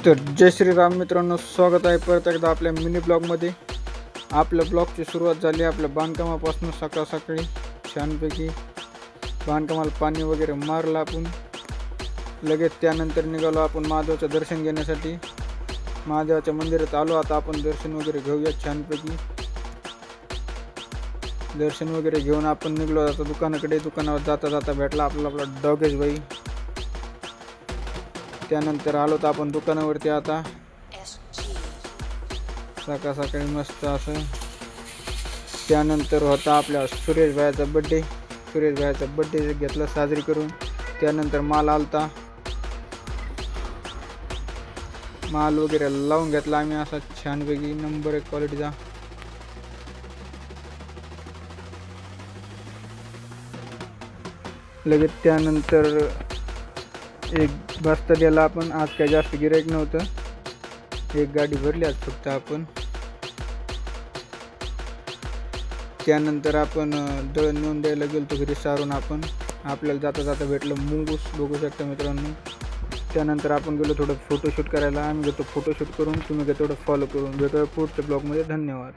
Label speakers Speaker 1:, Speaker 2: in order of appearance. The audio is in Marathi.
Speaker 1: तर जय श्रीराम मित्रांनो, स्वागत आहे परत एकदा आपल्या मिनी ब्लॉगमध्ये. आपल्या ब्लॉगची सुरुवात झाली आपल्या बांधकामापासून. सकाळ सकाळी छानपैकी बांधकामाला पाणी वगैरे मारलं आपण. लगेच त्यानंतर निघालो आपण महादेवाचं दर्शन घेण्यासाठी. महादेवाच्या मंदिरात आलो. आता आपण दर्शन वगैरे घेऊया छानपैकी. दर्शन वगैरे घेऊन आपण निघलो आता दुकानाकडे. दुकानावर जाता जाता भेटला आपला डॉगेश भाई. त्यानंतर आलो तर आपण दुकानावरती. आता सकाळ सकाळी मस्त असं. त्यानंतर होता आपल्या सुरेश भाईचा बड्डे. सुरेश भाईचा बड्डे घेतला साजरी करून. त्यानंतर माल आलता. माल वगैरे लावून घेतला आम्ही असा छानपैकी नंबर 1 क्वालिटीचा. लगेच त्यानंतर एक बस्ता दिला आपण. आज काय जास्त गिऱ्हाईक नव्हतं. एक गाडी भरली आज फक्त आपण. त्यानंतर आपण दळण नेऊन द्यायला गेलो घरी सारून. आपण आपल्याला जाता जाता भेटलं मुंगूस, बघू शकता मित्रांनो. त्यानंतर आपण गेलो थोडं फोटोशूट करायला. आम्ही घेतो फोटोशूट करून, तुम्ही घ्या थोडं फॉलो करून. भेटूया पुढच्या ब्लॉगमध्ये. धन्यवाद.